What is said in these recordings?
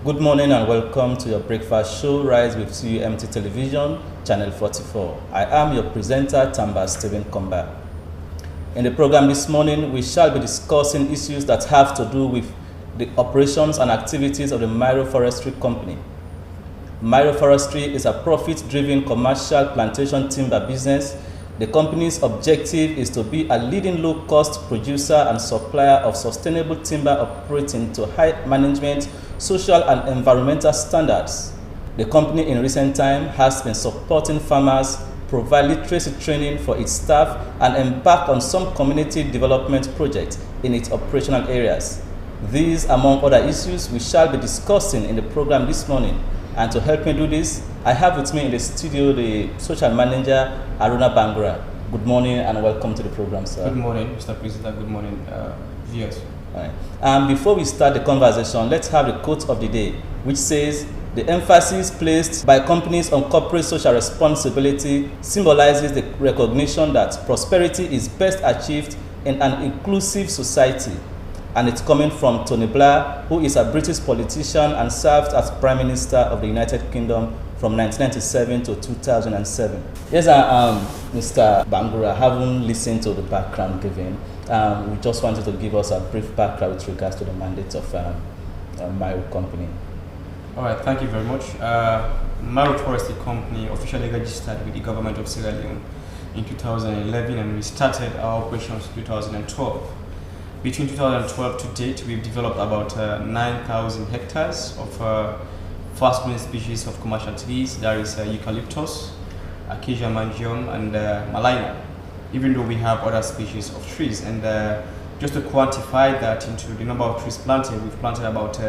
Good morning and welcome to your breakfast show, Rise with CUMT Television, Channel 44. I am your presenter, Tamba Stephen Komba. In the program this morning, we shall be discussing issues that have to do with the operations and activities of the Mairo Forestry Company. Mairo Forestry is a profit-driven commercial plantation timber business. The company's objective is to be a leading low-cost producer and supplier of sustainable timber operating to high management, social and environmental standards. The company in recent time has been supporting farmers, provide literacy training for its staff, and embark on some community development projects in its operational areas. These, among other issues, we shall be discussing in the program this morning. And to help me do this, I have with me in the studio the social manager, Aruna Bangura. Good morning and welcome to the program, sir. Good morning, Mr. President. Good morning, viewers. Right. Before we start the conversation, let's have the quote of the day, which says, "The emphasis placed by companies on corporate social responsibility symbolizes the recognition that prosperity is best achieved in an inclusive society." And it's coming from Tony Blair, who is a British politician and served as Prime Minister of the United Kingdom from 1997 to 2007. Yes, Mr. Bangura, having listened to the background given, we just wanted to give us a brief background with regards to the mandate of Mairo Company. All right, thank you very much. Mairo Forestry Company officially registered with the government of Sierra Leone in 2011, and we started our operations in 2012. Between 2012 to date, we've developed about 9,000 hectares of fast-growing species of commercial trees. There is eucalyptus, acacia mangium, and malina, even though we have other species of trees. And just to quantify that into the number of trees planted, we've planted about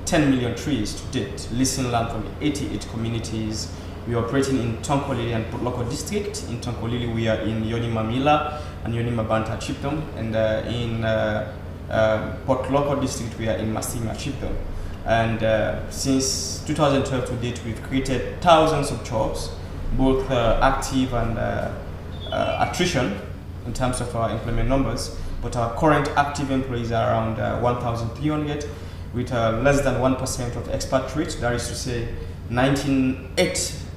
10 million trees to date, leasing land from 88 communities. We are operating in Tonkolili and Potloko district. In Tonkolili, we are in Yoni Mamila and Yoni Mabanta chiefdom, and in Potloko district, we are in Masima chiefdom. And since 2012 to date, we've created thousands of jobs, both active and attrition in terms of our employment numbers. But our current active employees are around 1,300, with less than 1% of expat rate. That is to say,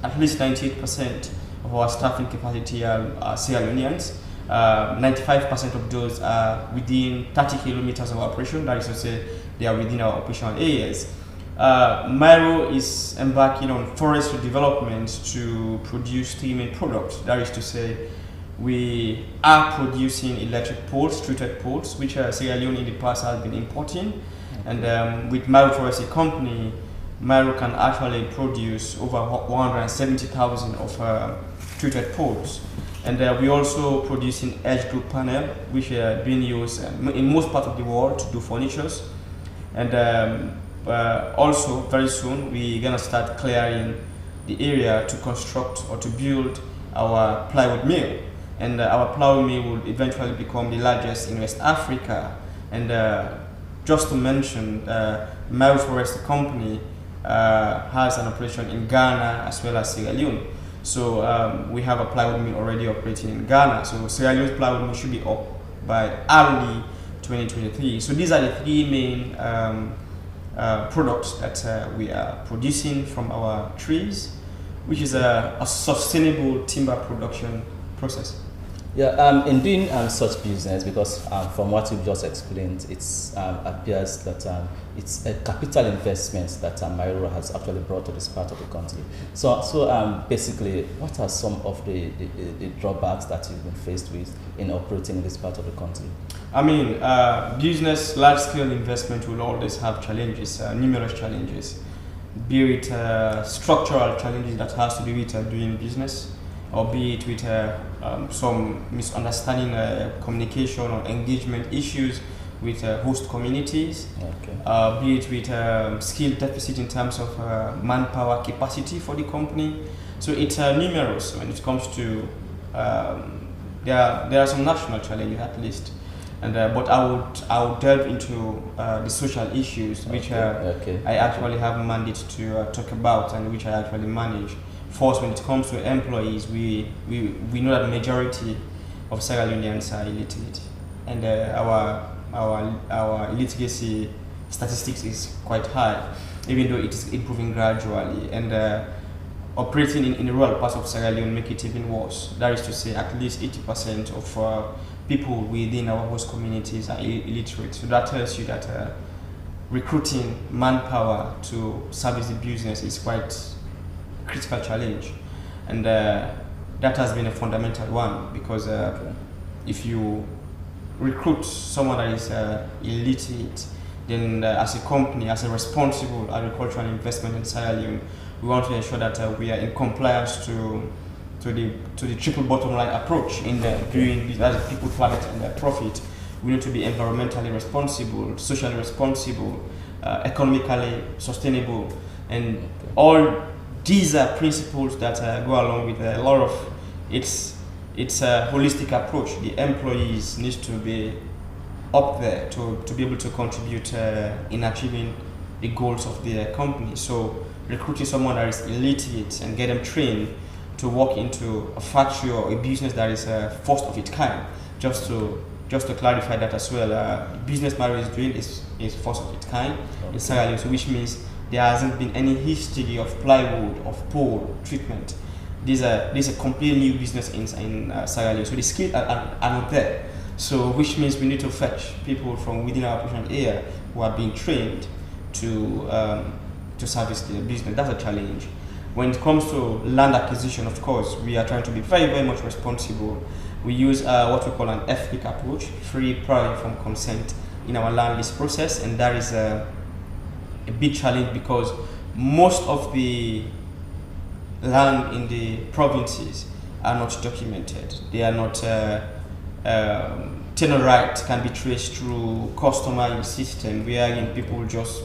at least 98% of our staffing capacity are Sierra Leoneans. 95% of those are within 30 kilometers of operation. That is to say, they are within our operational areas. Mairo is embarking on forestry development to produce three main products. That is to say, we are producing electric poles, treated poles, which Sierra Leone in the past has been importing. And with Mairo Forestry Company, Mairo can actually produce over 170,000 of treated poles. And we're also producing edge group panel, which are being used in most parts of the world to do furnitures. And also, very soon, we're going to start clearing the area to construct or to build our plywood mill. And our plywood mill will eventually become the largest in West Africa. And just to mention, Mairo Forestry Company has an operation in Ghana as well as Sierra Leone. So we have a plywood mill already operating in Ghana. So Sierra Leone's plywood mill should be up by early 2023. So these are the three main products that we are producing from our trees, which is a sustainable timber production process. Yeah, in doing such business, because from what you've just explained, it appears that it's a capital investment that Mairo has actually brought to this part of the country. So basically, what are some of the drawbacks that you've been faced with in operating in this part of the country? I mean, business, large-scale investment will always have challenges, numerous challenges, be it structural challenges that has to do with doing business, or be it with some misunderstanding, communication or engagement issues with host communities, okay. Be it with skill deficit in terms of manpower capacity for the company. So it's numerous when it comes to, there are some national challenges at least. And, but I would delve into the social issues, which I actually have a mandate to talk about and which I actually manage. First, when it comes to employees, we know that the majority of Sierra Leoneans are illiterate, and our illiteracy statistics is quite high. even though it is improving gradually. And operating in the rural parts of Sierra Leone make it even worse. That is to say, at least 80% of people within our host communities are illiterate. So that tells you that recruiting manpower to service the business is quite a critical challenge. And that has been a fundamental one, because if you recruit someone that is illiterate, then as a company, as a responsible agricultural investment in Sierra Leone, we want to ensure that we are in compliance to the triple bottom line approach in doing business, as people, planet, and profit. We need to be environmentally responsible, socially responsible, economically sustainable, and all these are principles that go along with a lot of it's a holistic approach. The employees need to be up there to be able to contribute in achieving the goals of the company. So recruiting someone that is illiterate and get them trained to work into a factory or a business that is first of its kind. Just to clarify that as well, business Mario is doing is first of its kind in Sierra Leone, so which means there hasn't been any history of plywood, of pole treatment. These are completely new business in Sierra Leone, so the skills are not there. So which means we need to fetch people from within our operational area who are being trained to service the business. That's a challenge. When it comes to land acquisition, of course, we are trying to be very, very much responsible. We use what we call an FPIC approach, free prior informed consent, in our land lease process, and that is a big challenge because most of the land in the provinces are not documented. They are not tenure rights can be traced through customary system, wherein people just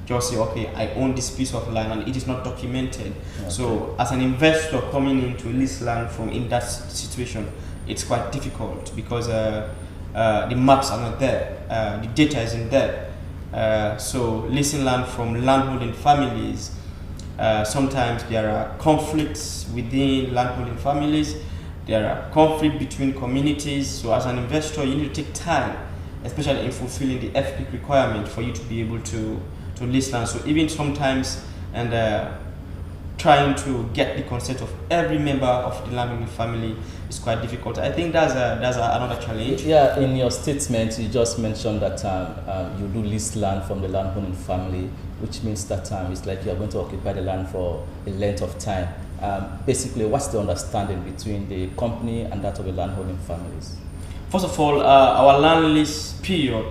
say, okay, I own this piece of land and it is not documented. Okay. So as an investor coming in to lease land from in that situation, it's quite difficult because the maps are not there, the data isn't there. So leasing land from landholding families, sometimes there are conflicts within landholding families, there are conflicts between communities. So as an investor, you need to take time, especially in fulfilling the FPIC requirement for you to be able to lease land. So even sometimes, and trying to get the consent of every member of the landholding family is quite difficult. I think that's another challenge. Yeah, in your statement, you just mentioned that you do lease land from the landholding family, which means that it's like you are going to occupy the land for a length of time. Basically, what's the understanding between the company and that of the landholding families? First of all, our land lease period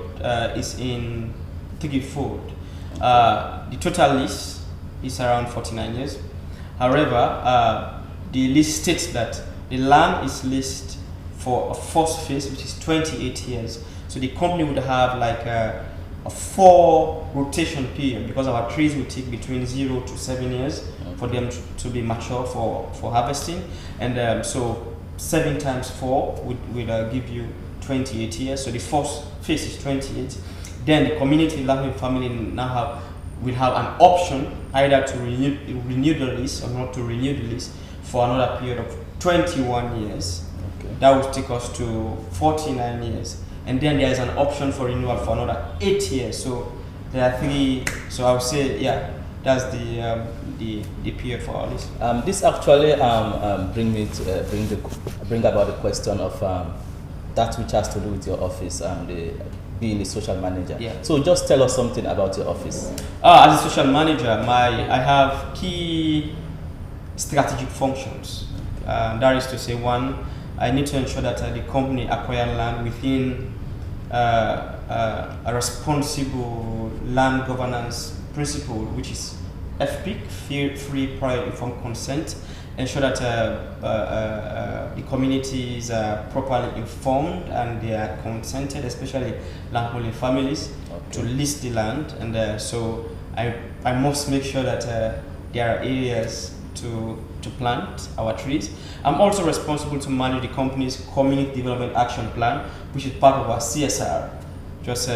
is in threefold. The total lease is around 49 years. However, the lease states that the land is leased for a first phase, which is 28 years. So the company would have like a 4 rotation period, because our trees will take between 0 to 7 years for them to be mature for harvesting. And so 7 times 4 would give you 28 years. So the first phase is 28. Then the community landholding family now will have an option either to renew the lease or not to renew the lease for another period of 21 years. Okay. That would take us to 49 years. And then there is an option for renewal for another 8 years. So there are 3. So I would say, yeah, that's the period for our lease. This actually bring about the question of that which has to do with your office and being the social manager. Yeah. So just tell us something about your office. As a social manager, I have key strategic functions. That is to say, 1, I need to ensure that the company acquire land within a responsible land governance principle, which is FPIC, free prior informed consent. Ensure that the communities are properly informed and they are consented, especially landholding families, to lease the land. And so I must make sure that there are areas to plant our trees. I'm also responsible to manage the company's community development action plan, which is part of our CSR. Just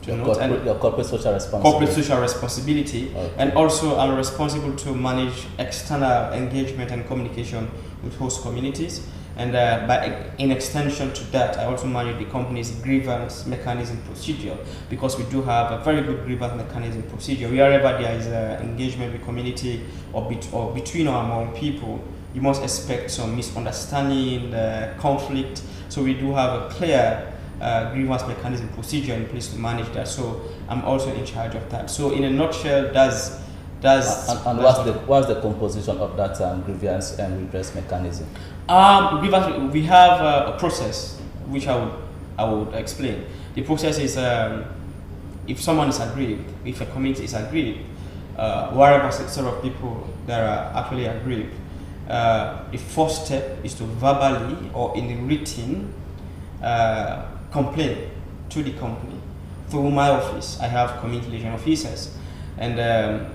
to note, and your corporate social responsibility. Corporate social responsibility, okay. And also I'm responsible to manage external engagement and communication with host communities. And in extension to that, I also manage the company's grievance mechanism procedure, because we do have a very good grievance mechanism procedure. Wherever there is engagement with community or between or among people, you must expect some misunderstanding, conflict. So we do have a clear grievance mechanism procedure in place to manage that. So I'm also in charge of that. So in a nutshell, what's the composition of that grievance and redress mechanism? We have a process which I would explain. The process is if someone is aggrieved, if a community is aggrieved, whatever set of people that are actually aggrieved, the first step is to verbally or in written complain to the company. Through my office, I have community relation officers, and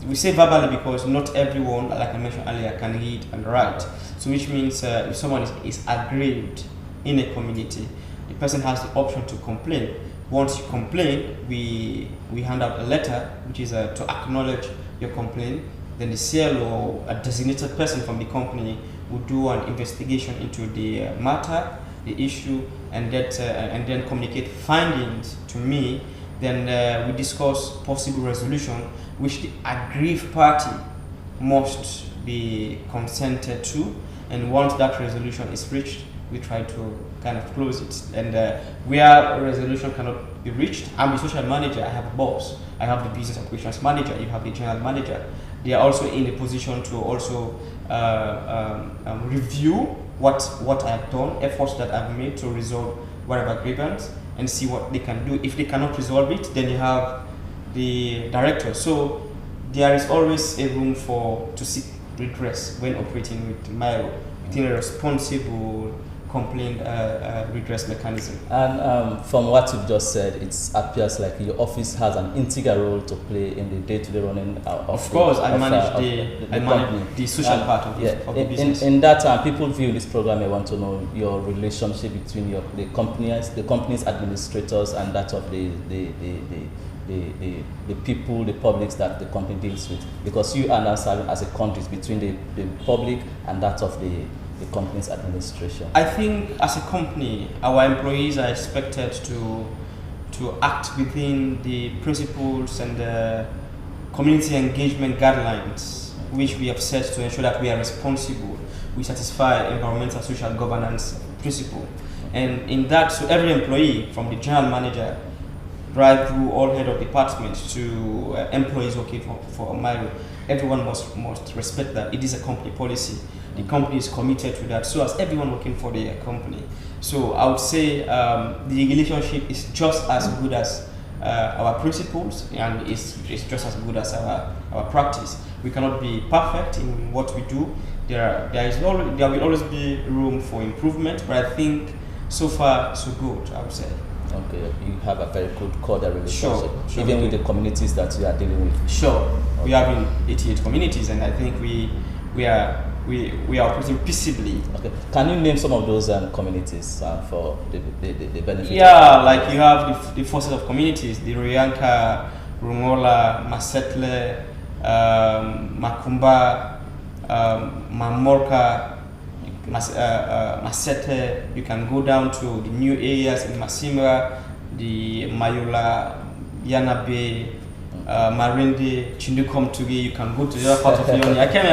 we say verbally because not everyone, like I mentioned earlier, can read and write. So which means if someone is aggrieved in a community, the person has the option to complain. Once you complain, we hand out a letter which is to acknowledge your complaint. Then the CLO, a designated person from the company, will do an investigation into the matter, the issue, and then communicate findings to me. Then we discuss possible resolution, which the aggrieved party must be consented to. And once that resolution is reached, we try to kind of close it. And where a resolution cannot be reached, I'm the social manager, I have a boss, I have the business operations manager, you have the general manager. They are also in a position to also review what I have done, efforts that I've made to resolve whatever grievance, and see what they can do. If they cannot resolve it, then you have the director. So there is always a room to seek redress when operating with Milo within a responsible complaint redress mechanism. And from what you've just said, it appears like your office has an integral role to play in the day-to-day running of course, I manage the social part of the business. In that time, people view this program. I want to know your relationship between the company's administrators, and that of the people, the publics that the company deals with, because you are now serving as a conduit between the public and that of the company's administration. I think as a company, our employees are expected to act within the principles and the community engagement guidelines which we have set to ensure that we are responsible. We satisfy environmental social governance principle. And in that, so every employee, from the general manager right through all head of departments to employees working for Milo, everyone must respect that. It is a company policy. The company is committed to that, so as everyone working for the company. So I would say the relationship is just as good as our principles, and it's just as good as our practice. We cannot be perfect in what we do. There will always be room for improvement, but I think so far so good, I would say. Okay, you have a very good cordial relationship, sure, even with the communities that you are dealing with. Sure, okay. We have in 88 communities, and I think we are operating peaceably. Okay, can you name some of those communities for the benefit? Yeah, like you have the 4 set of communities: the Rianka, Rungola, Masetle, Makumba, Mamorka, Masete. You can go down to the new areas in Masimra, the Mayula, Yanabe, Marindi, Chindukomtugi. You can go to the other part of Leone. I can.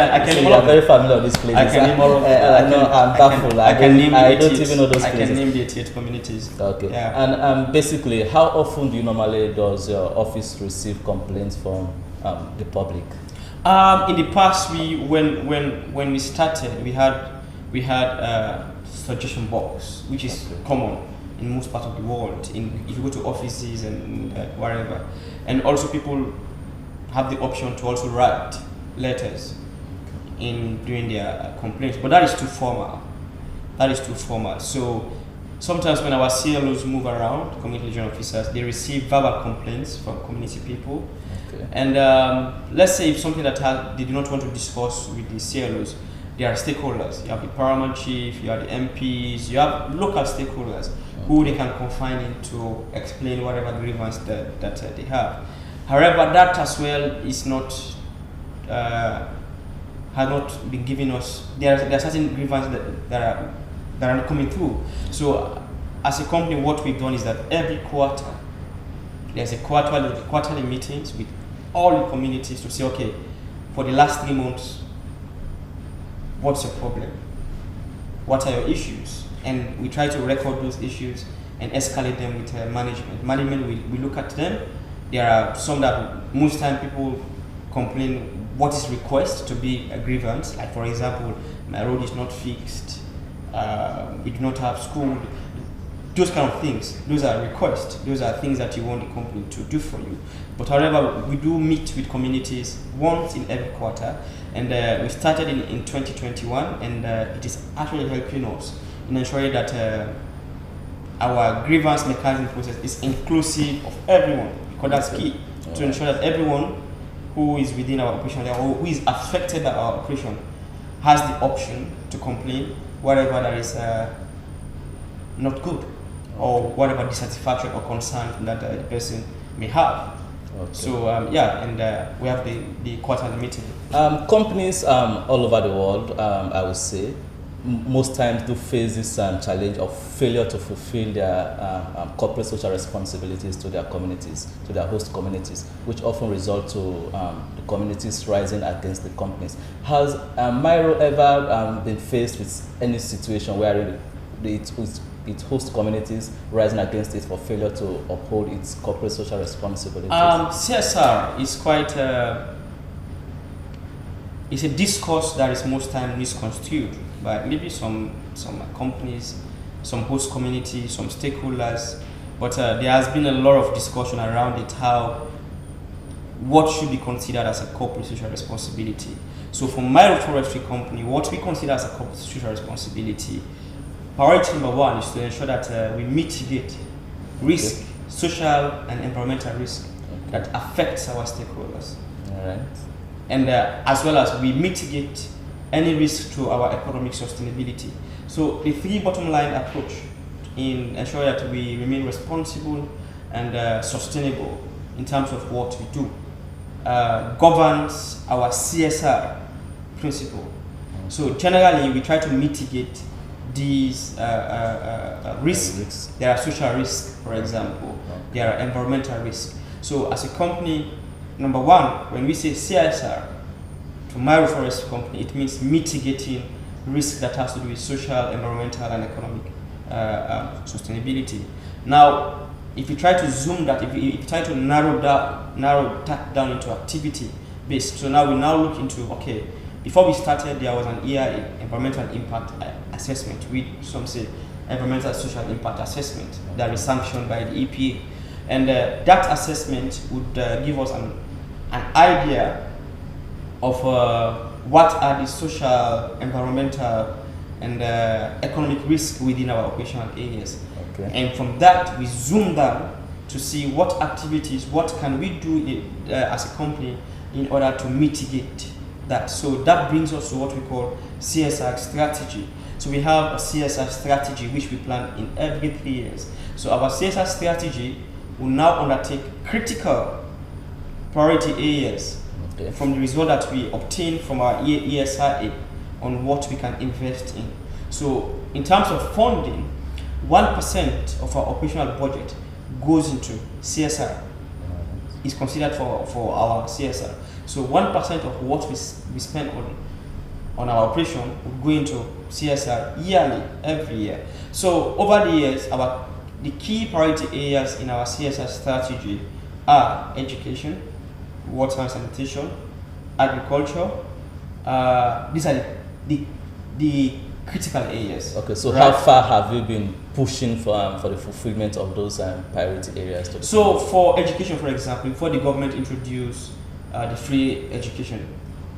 You are very familiar with these places. I can name all of I'm baffled. I don't even know those places. I can name the 88 communities. Okay. Yeah. And basically, how often do you normally does your office receive complaints from the public? In the past, when we started, we had a suggestion box, which is common in most parts of the world. If you go to offices and wherever, and also people have the option to also write letters during their complaints, but that is too formal. So sometimes when our CLOs move around, community liaison officers, they receive verbal complaints from community people. Okay. And let's say if something that they do not want to discuss with the CLOs, there are stakeholders. You have the paramount chief, you have the MPs, you have local stakeholders who they can confine in to explain whatever grievance that they have. However, that as well is not has not been giving us. There are certain grievances that are not coming through. So as a company, what we've done is that every quarter there's a quarterly meetings with all the communities to say, okay, for the last 3 months, what's your problem? What are your issues? And we try to record those issues and escalate them with management. Management, we look at them. There are some that most time people complain what is request to be a grievance. Like for example, my road is not fixed, we do not have school. Those kind of things, those are requests. Those are things that you want the company to do for you. But however, we do meet with communities once in every quarter, and we started in 2021, and it is actually helping us in ensuring that our grievance mechanism process is inclusive of everyone, because that's key to ensure that everyone who is within our operation or who is affected by our operation has the option to complain whatever that is not good, or whatever dissatisfaction or concern that the person may have. Okay. So and we have the quarterly meeting. Companies all over the world, I would say, most times do face this challenge of failure to fulfill their corporate social responsibilities to their communities, to their host communities, which often result to the communities rising against the companies. Has Myro ever been faced with any situation where its host communities rising against it for failure to uphold its corporate social responsibilities? CSR is quite it's a discourse that is most times misconstrued by maybe some companies, some host communities, some stakeholders, but there has been a lot of discussion around it, what should be considered as a corporate social responsibility. So for my forestry company, what we consider as a corporate social responsibility, priority number one is to ensure that we mitigate risk, social and environmental risk that affects our stakeholders. All right. And as well as we mitigate any risk to our economic sustainability. So the three bottom line approach in ensuring that we remain responsible and sustainable in terms of what we do governs our CSR principle. So generally we try to mitigate these risks. There are social risks, for example. There are environmental risks. So as a company, number one, when we say CSR, to Myro Forest Company, it means mitigating risk that has to do with social, environmental, and economic sustainability. Now, if you try to zoom that, if you try to narrow that down into activity based, so now we look into, okay, before we started, there was an EIA, environmental impact assessment, with some say environmental social impact assessment that is sanctioned by the EPA, and that assessment would give us an idea of what are the social, environmental, and economic risks within our operational areas. Okay. And from that, we zoom down to see what activities, what can we do as a company in order to mitigate that. So that brings us to what we call CSR strategy. So we have a CSR strategy which we plan in every 3 years. So our CSR strategy will now undertake critical priority areas from the result that we obtain from our ESRA on what we can invest in. So in terms of funding, 1% of our operational budget goes into CSR, is considered for our CSR. So 1% of what we spend on our operation will go into CSR yearly, every year. So over the years, the key priority areas in our CSR strategy are education, water and sanitation, agriculture. These are the critical areas. Okay, so how far have you been pushing for the fulfillment of those priority areas? So for education, for example, before the government introduced the free education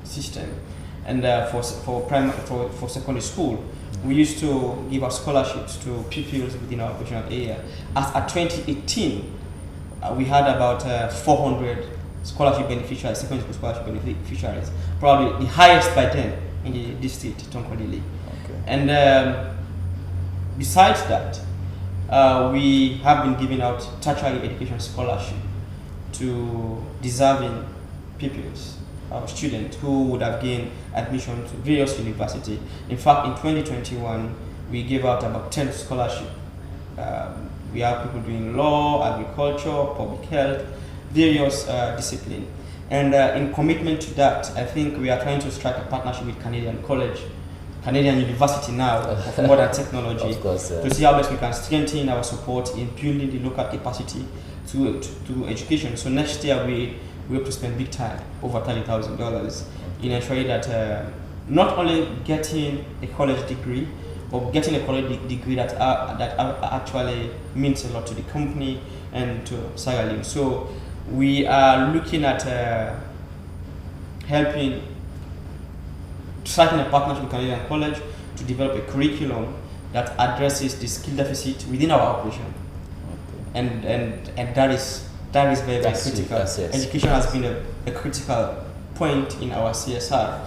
system, and for secondary school, we used to give out scholarships to pupils within our operational area. As at 2018, we had about 400 scholarship beneficiaries, secondary school scholarship beneficiaries, probably the highest by then in the district, Tonkodili. Okay. And besides that, we have been giving out tertiary education scholarship to deserving pupils. our students who would have gained admission to various universities. In fact, in 2021, we gave out about 10 scholarships. We have people doing law, agriculture, public health, various disciplines. And in commitment to that, I think we are trying to strike a partnership with Canadian University now of modern technology Of course, to see how best we can strengthen our support in building the local capacity to education. So next year we have to spend big time, over $30,000, in ensuring that not only getting a college degree, but getting a college degree that actually means a lot to the company and to Sierra Leone. So we are looking at striking a partnership with Canadian College to develop a curriculum that addresses the skill deficit within our operation. Okay. And that is very, very critical. Yes. Education has been a critical point in our CSR.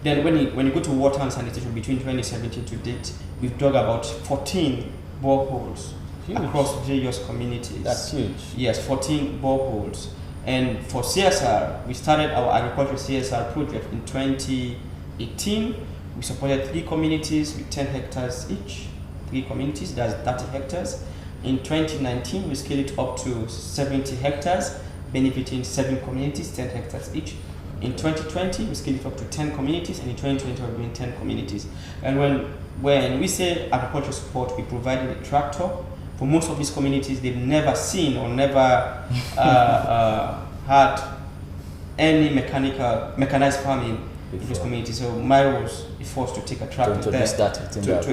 Then when you go to water and sanitation, between 2017 to date, we've dug about 14 boreholes across various communities. That's huge. Yes, 14 boreholes. And for CSR, we started our agricultural CSR project in 2018. We supported 3 communities with 10 hectares each. 3 communities, that's 30 hectares. In 2019, we scaled it up to 70 hectares, benefiting 7 communities, 10 hectares each. In 2020, we scaled it up to 10 communities, and in 2020, we're doing 10 communities. And when we say agricultural support, we provided a tractor. For most of these communities, they've never seen or never had any mechanized farming in these communities. So Myro was forced to take a tractor to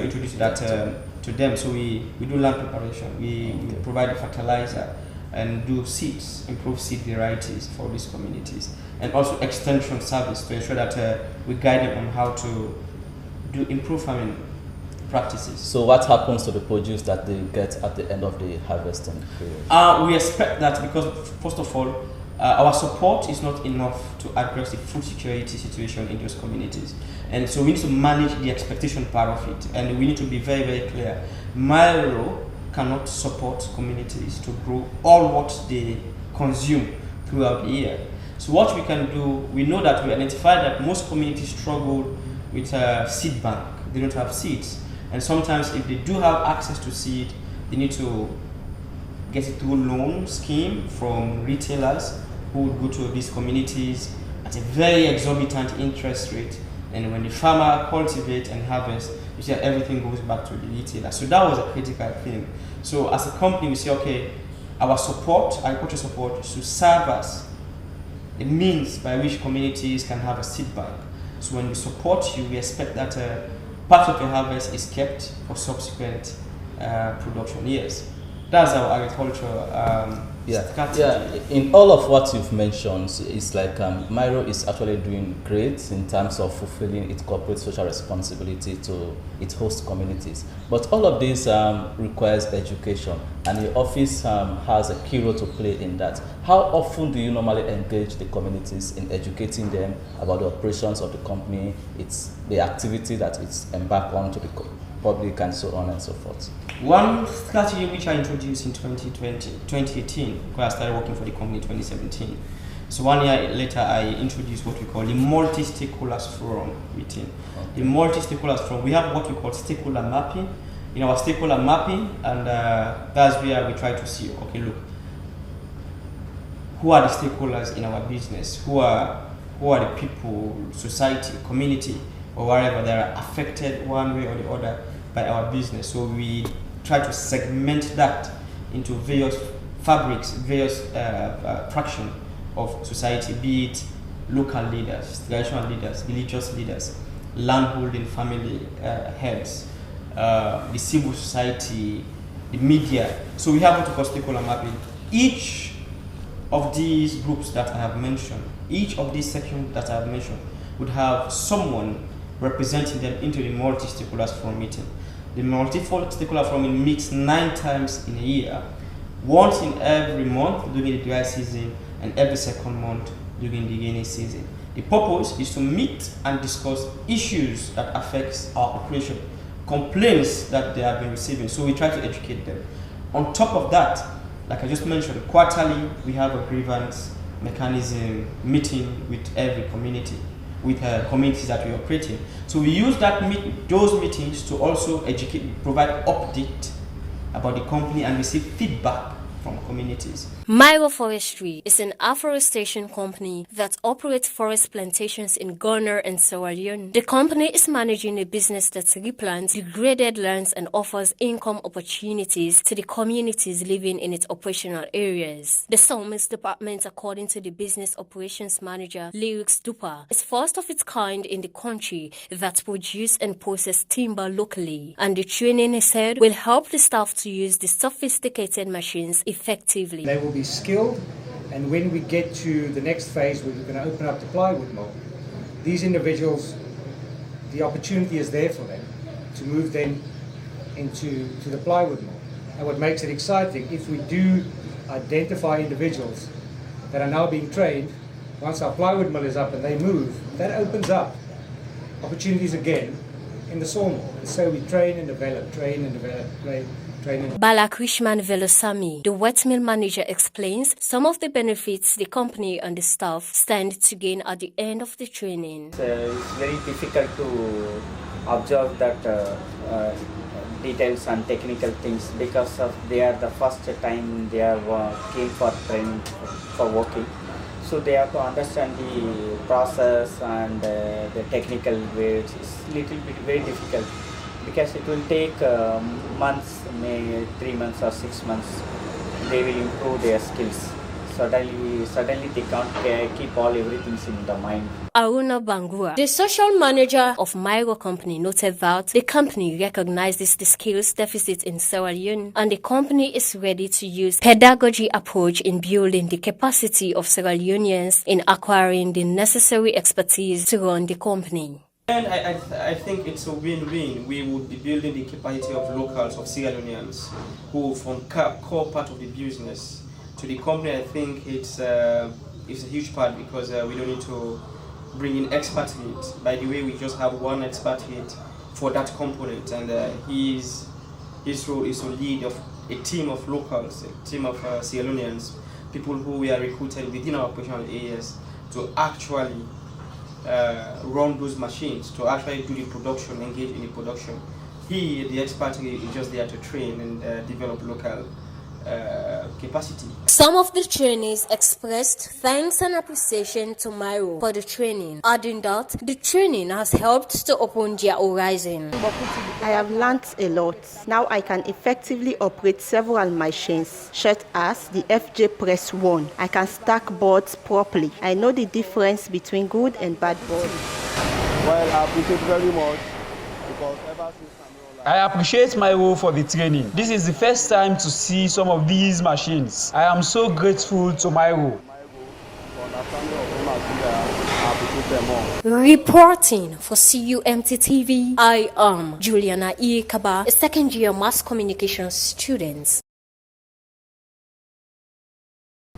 introduce that to them. So we do land preparation, we provide the fertilizer and do seeds, improve seed varieties for these communities, and also extension service to ensure that we guide them on how to do improve farming practices. So what happens to the produce that they get at the end of the harvesting period? We expect that, because first of all, our support is not enough to address the food security situation in those communities. And so we need to manage the expectation part of it. And we need to be very, very clear. Myro cannot support communities to grow all what they consume throughout the year. So what we can do, we know that we identified that most communities struggle with a seed bank. They don't have seeds. And sometimes if they do have access to seed, they need to get it through loan scheme from retailers who would go to these communities at a very exorbitant interest rate. And when the farmer cultivates and harvests, you see that everything goes back to the retailer. So that was a critical thing. So as a company, we say, okay, our support, agriculture support, should serve as a means by which communities can have a seed bank. So when we support you, we expect that part of your harvest is kept for subsequent production years. That's our agriculture strategy. Yeah, in all of what you've mentioned, it's like Myro is actually doing great in terms of fulfilling its corporate social responsibility to its host communities. But all of this requires education, and your office has a key role to play in that. How often do you normally engage the communities in educating them about the operations of the company, the activity that it's embarked on to the public, and so on and so forth? One strategy which I introduced in 2018, because I started working for the company in 2017. So 1 year later, I introduced what we call the multi-stakeholders forum meeting. Okay. The multi-stakeholders forum, we have what we call stakeholder mapping. In our stakeholder mapping, and that's where we try to see, okay, look, who are the stakeholders in our business? Who are the people, society, community, or wherever they are affected one way or the other by our business. So we try to segment that into various fabrics, various fractions of society, be it local leaders, traditional leaders, religious leaders, landholding family heads, the civil society, the media. So we have what we call stakeholder mapping. Each of these groups that I have mentioned, each of these sections that I have mentioned, would have someone representing them into the multi-stakeholders forum meeting. The multi-stakeholder forum meets 9 times in a year, once in every month during the dry season and every second month during the rainy season. The purpose is to meet and discuss issues that affect our operation, complaints that they have been receiving, so we try to educate them. On top of that, like I just mentioned, quarterly we have a grievance mechanism meeting with every community, with communities that we operate in. So we use those meetings to also educate, provide update about the company and receive feedback from communities. Myro Forestry is an afforestation company that operates forest plantations in Ghana and Sierra Leone. The company is managing a business that replants degraded lands and offers income opportunities to the communities living in its operational areas. The sawmills department, according to the business operations manager Lyrics Dupa, is first of its kind in the country that produce and process timber locally, and the training, he said, will help the staff to use the sophisticated machines effectively. They will be skilled, and when we get to the next phase, we're going to open up the plywood mill. These individuals, the opportunity is there for them to move them into the plywood mill. And what makes it exciting, if we do identify individuals that are now being trained, once our plywood mill is up and they move, that opens up opportunities again in the sawmill. So we train and develop, train and develop, train. Balakrishman Velosamy, the wet mill manager, explains some of the benefits the company and the staff stand to gain at the end of the training. It's very difficult to observe that details and technical things because of they are the first time they came for training for working. So they have to understand the process and the technical ways. It's little bit very difficult, because it will take months, maybe 3 months or 6 months. They will improve their skills. Suddenly they can't keep everything in the mind. Aruna Bangura, the social manager of Myro Company, noted that the company recognizes the skills deficit in Sierra Leone, and the company is ready to use pedagogy approach in building the capacity of Sierra Leoneans in acquiring the necessary expertise to run the company. And I think it's a win-win. We would be building the capacity of locals, of Sierra Leoneans, who form core part of the business. To the company, I think it's a huge part, because we don't need to bring in expatriates. By the way, we just have one expatriate for that component, and his role is to lead a team of locals, a team of Sierra Leoneans, people who we are recruited within our operational areas to actually run those machines, to actually do the production, engage in the production. He, the expatriate, is just there to train and develop local capacity. Some of the trainees expressed thanks and appreciation to Myro for the training, adding that the training has helped to open their horizon. I have learned a lot. Now I can effectively operate several machines, such as the FJ Press 1. I can stack boards properly. I know the difference between good and bad boards. Well, I appreciate very much, because ever since I appreciate Myro for the training. This is the first time to see some of these machines. I am so grateful to Myro. Reporting for CUMT TV, I am Juliana E. Kaba, a second-year mass communications student.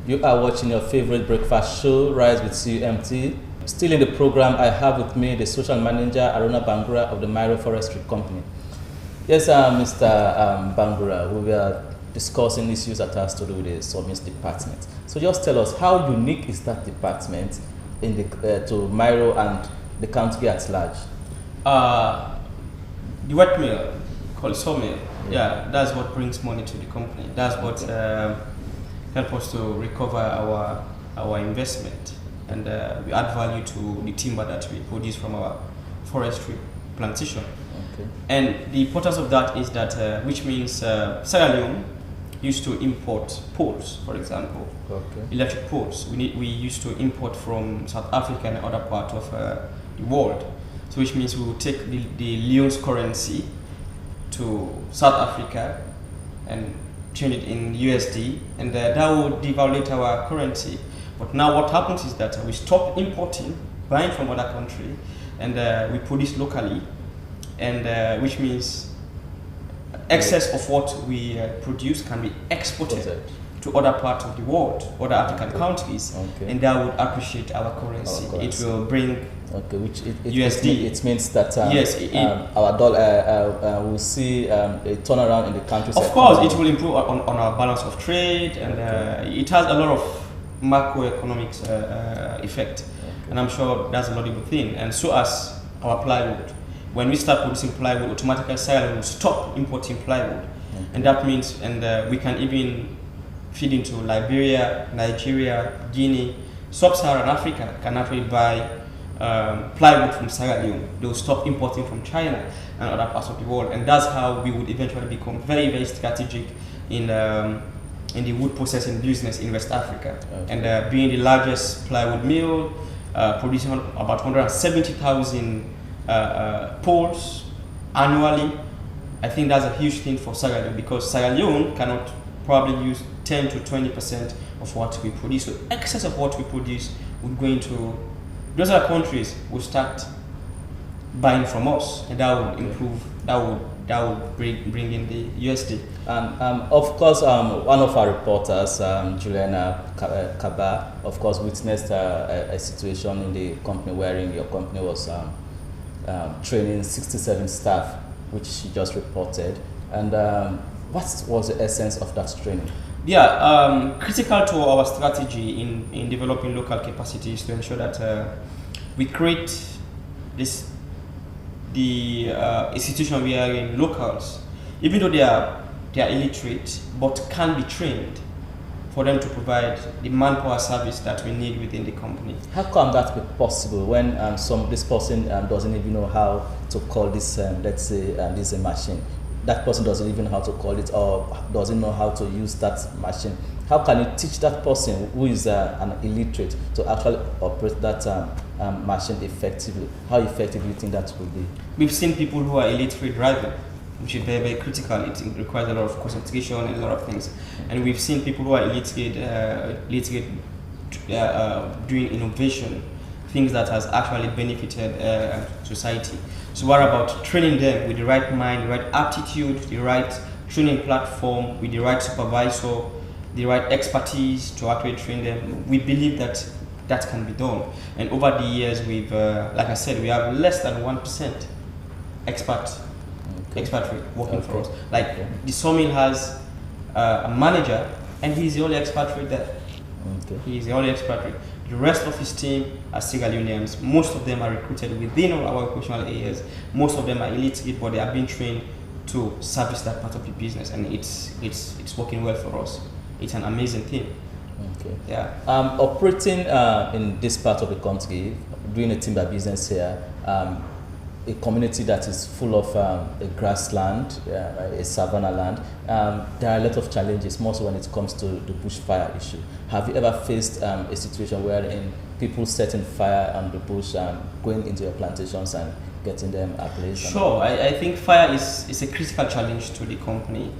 You are watching your favorite breakfast show, Rise with CUMT. Still in the program, I have with me the social manager, Aruna Bangura of the Myro Forestry Company. Yes, Mr. Bangura, we were discussing issues attached to the sawmills department. So just tell us, how unique is that department in the, to Myro and the country at large? The wet mill, called sawmill, yeah, that's what brings money to the company. That's what helps us to recover our investment, and we add value to the timber that we produce from our forestry plantation. Okay. And the importance of that is that, which means Sierra Leone used to import poles, for example, electric poles. We used to import from South Africa and other parts of the world. So which means we will take the Leone's currency to South Africa and change it in USD, and that will devalue our currency. But now what happens is that we stop importing, buying from other country, and we produce locally, and which means excess of what we produce can be exported to other parts of the world, other African countries, and that would appreciate our currency. It will bring which USD. It means that yes, our dollar will see a turnaround in the country's Of course, it will improve on our balance of trade, and it has a lot of macroeconomics effect. And I'm sure that's a laudable thing. And so as our plywood. When we start producing plywood, automatically Sierra Leone will stop importing plywood. And that means, we can even feed into Liberia, Nigeria, Guinea, Sub-Saharan Africa can actually buy plywood from Sierra Leone. They will stop importing from China and other parts of the world. And that's how we would eventually become very, very strategic in the wood processing business in West Africa. And being the largest plywood mill, producing about 170,000 poles annually, I think that's a huge thing for Sierra Leone, because Sierra Leone cannot probably use 10 to 20% of what we produce. So excess of what we produce would go into those other countries will start buying from us, and that would improve. That would bring in the USD. Of course, one of our reporters, Juliana Kaba, of course, witnessed a situation in the company wherein your company was training 67 staff, which she just reported. And what was the essence of that training? Yeah, critical to our strategy in developing local capacities to ensure that we create the institution we are in locals, even though they are illiterate, but can be trained for them to provide the manpower service that we need within the company. How come that be possible when this person doesn't even know how to call this, let's say, this machine? That person doesn't even know how to call it, or doesn't know how to use that machine. How can you teach that person who is an illiterate to actually operate that machine effectively? How effective do you think that will be? We've seen people who are illiterate driving, which is very, very critical. It requires a lot of concentration and a lot of things. And we've seen people who are illiterate doing innovation, things that has actually benefited society. So what about training them with the right mind, the right aptitude, the right training platform, with the right supervisor, the right expertise to actually train them? We believe that that can be done. And over the years, we've, like I said, we have less than 1% expat rate working for us. Like the sawmill has a manager, and he's the only expat rate there. He's the only expat rate. The rest of his team are Sierra Leoneans. Most of them are recruited within our operational areas. Most of them are illiterate, but they are being trained to service that part of the business, and it's working well for us. It's an amazing thing. Okay. Yeah. Operating in this part of the country, doing a timber business here, a community that is full of a grassland, a savanna land, there are a lot of challenges, mostly when it comes to the bushfire issue. Have you ever faced a situation wherein people setting fire on the bush, going into your plantations and getting them ablaze? Sure, I think fire is a critical challenge to the company.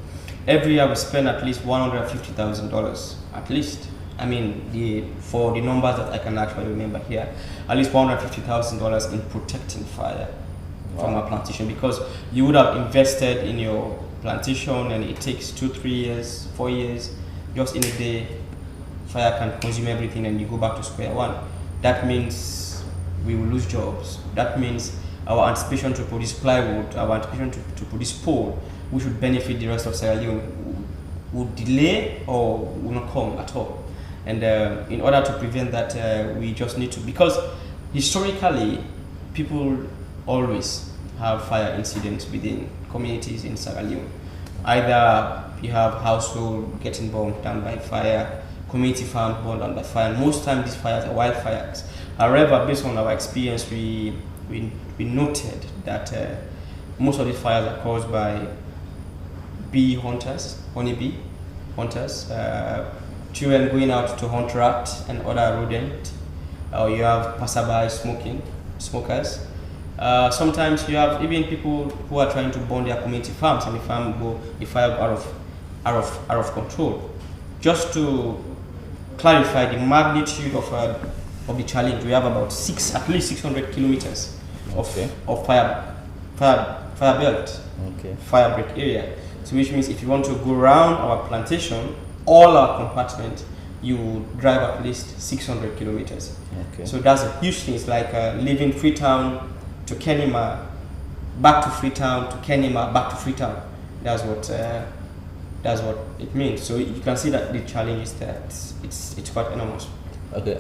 Every year we spend at least $150,000, at least. I mean, for the numbers that I can actually remember here, at least $150,000 in protecting fire from our plantation, because you would have invested in your plantation and it takes 2, 3 years, 4 years, just in a day, fire can consume everything and you go back to square one. That means we will lose jobs. That means our anticipation to produce plywood, our anticipation to produce pole, which would benefit the rest of Sierra Leone, would delay or will not come at all. And in order to prevent that, we just need to, because historically, people always have fire incidents within communities in Sierra Leone. Either you have household getting burned down by fire, community farm burned down by fire. Most times these fires are wildfires. However, based on our experience, we noted that most of these fires are caused by bee hunters, honeybee hunters, children going out to hunt rats and other rodents, or you have passerby smokers. Sometimes you have even people who are trying to burn their community farms, and the fire go out of control. Just to clarify the magnitude of the challenge, we have about at least 600 kilometers of fire belt, fire break area. So which means if you want to go around our plantation, all our compartment, you drive at least 600 kilometers. So that's a huge thing. It's like leaving Freetown to Kenema, back to Freetown to Kenema, back to Freetown. That's what That's what it means. So you can see that the challenge is there. It's quite enormous. Okay.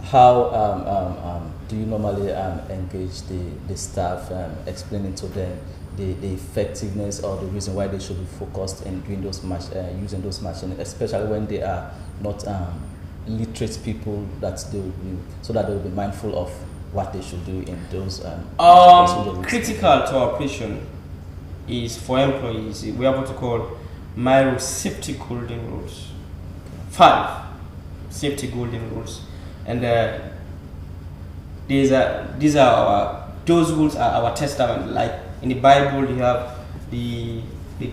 How do you normally engage the staff, explaining to them the effectiveness or the reason why they should be focused in doing using those machines, especially when they are not literate people, so that they will be mindful of what they should do in those. Critical to our operation is for employees. We have what we call Myro safety golden rules. 5 safety golden rules, and those rules are our testament. Like in the Bible, you have the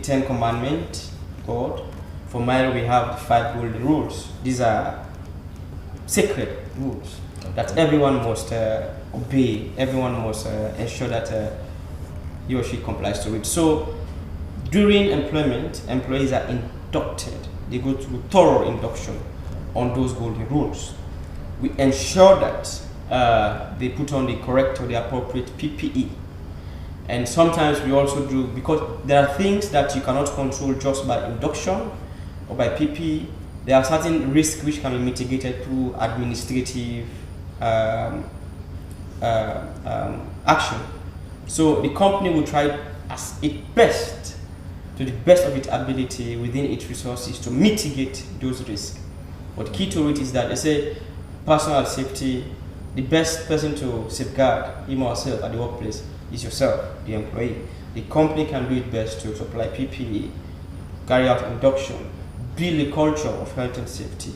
10 Commandments, God. For Myro, we have the 5 golden rules. These are sacred rules that everyone must obey. Everyone must ensure that he or she complies to it. So during employment, employees are inducted. They go through thorough induction on those golden rules. We ensure that they put on the correct or the appropriate PPE. And sometimes we also do, because there are things that you cannot control just by induction or by PPE. There are certain risks which can be mitigated through administrative action. So the company will try as its best, to the best of its ability within its resources, to mitigate those risks. But key to it is that they say personal safety, the best person to safeguard him or herself at the workplace is yourself, the employee. The company can do it best to supply PPE, carry out induction, build a culture of health and safety,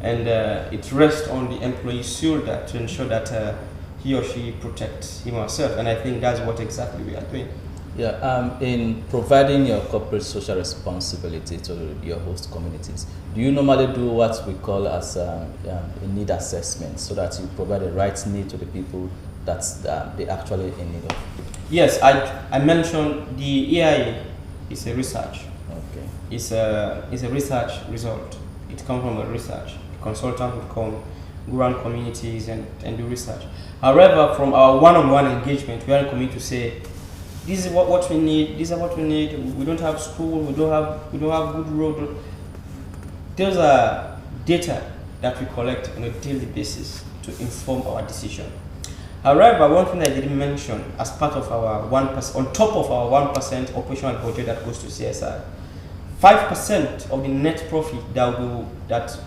and it rests on the employee's shoulder to ensure that he or she protects him or herself. And I think that's what exactly we are doing. Yeah, in providing your corporate social responsibility to your host communities, do you normally do what we call as a need assessment, so that you provide the right need to the people that they actually in need of? Yes, I mentioned the AIA is a research. Okay. It's a research result. It comes from a research. The consultant would come, go around communities and do research. However, from our one-on-one engagement, we are coming to say, this is what we need. This is what we need. We don't have school. We don't have good road. Those are data that we collect on a daily basis to inform our decision. However, one thing I didn't mention as part of our 1%, on top of our 1% operational budget that goes to CSR, 5% of the net profit that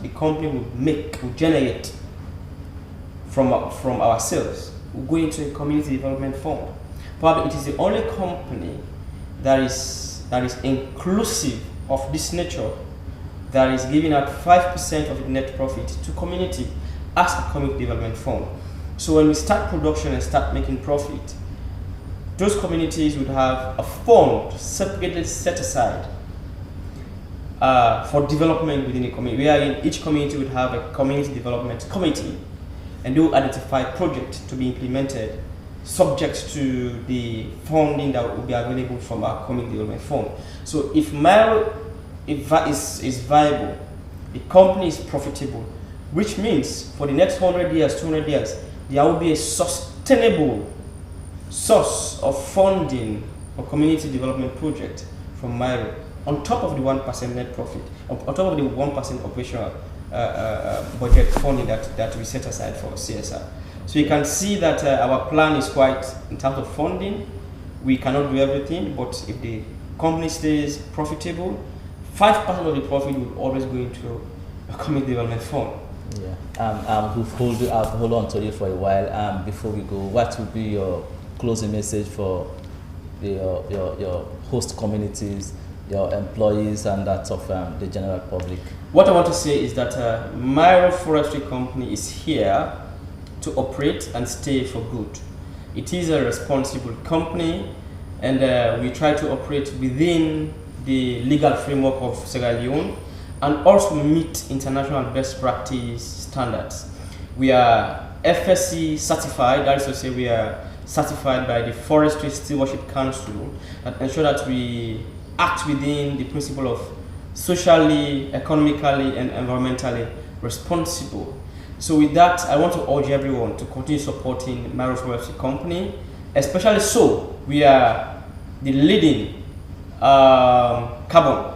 the company will generate from our sales will go into a community development fund. Probably it is the only company that is inclusive of this nature, that is giving out 5% of the net profit to community as a community development fund. So when we start production and start making profit, those communities would have a fund separately set aside for development within a community. Where each community would have a community development committee, and they will identify projects to be implemented subject to the funding that will be available from our community development fund. So if Myro is viable, the company is profitable, which means for the next 100 years, 200 years, there will be a sustainable source of funding for community development project from Myro, on top of the 1% net profit, on top of the 1% operational budget funding that we set aside for CSR. So you can see that our plan is quite, in terms of funding, we cannot do everything, but if the company stays profitable, 5% of the profit will always go into a community development fund. Yeah. I'll hold on to you for a while. Before we go, what would be your closing message for your host communities, your employees, and that of the general public? What I want to say is that Myro Forestry Company is here to operate and stay for good. It is a responsible company, and we try to operate within the legal framework of Sierra Leone and also meet international best practice standards. We are FSC certified, that is to say we are certified by the Forestry Stewardship Council that ensure that we act within the principle of socially, economically, and environmentally responsible. So with that, I want to urge everyone to continue supporting Myro Forestry Company, especially so we are the leading carbon.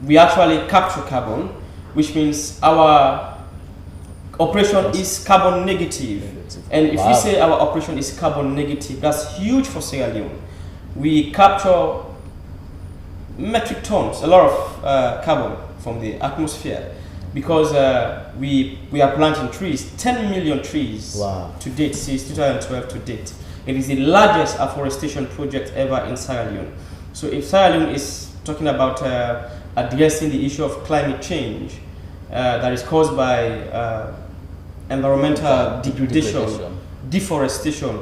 We actually capture carbon, which means our operation is carbon negative. And if we say our operation is carbon negative, that's huge for Sierra Leone. We capture metric tons, a lot of carbon from the atmosphere, because we are planting trees, 10 million trees to date, since 2012 to date. It is the largest afforestation project ever in Sierra Leone. So if Sierra Leone is talking about addressing the issue of climate change that is caused by environmental degradation, deforestation,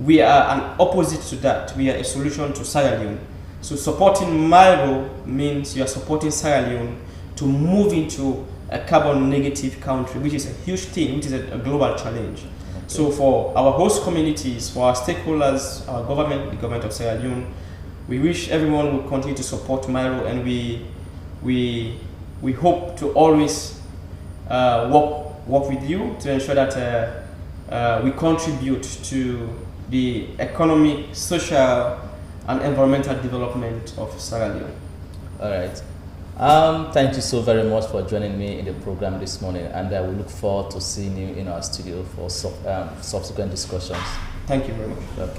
we are an opposite to that. We are a solution to Sierra Leone. So supporting Myro means you are supporting Sierra Leone to move into a carbon negative country, which is a huge thing, which is a global challenge. Okay. So for our host communities, for our stakeholders, our government, the government of Sierra Leone, we wish everyone will continue to support Myro, and we hope to always work with you to ensure that we contribute to the economic, social, and environmental development of Sierra Leone. All right. Thank you so very much for joining me in the program this morning, and I will look forward to seeing you in our studio for subsequent discussions. Thank you very much. Okay.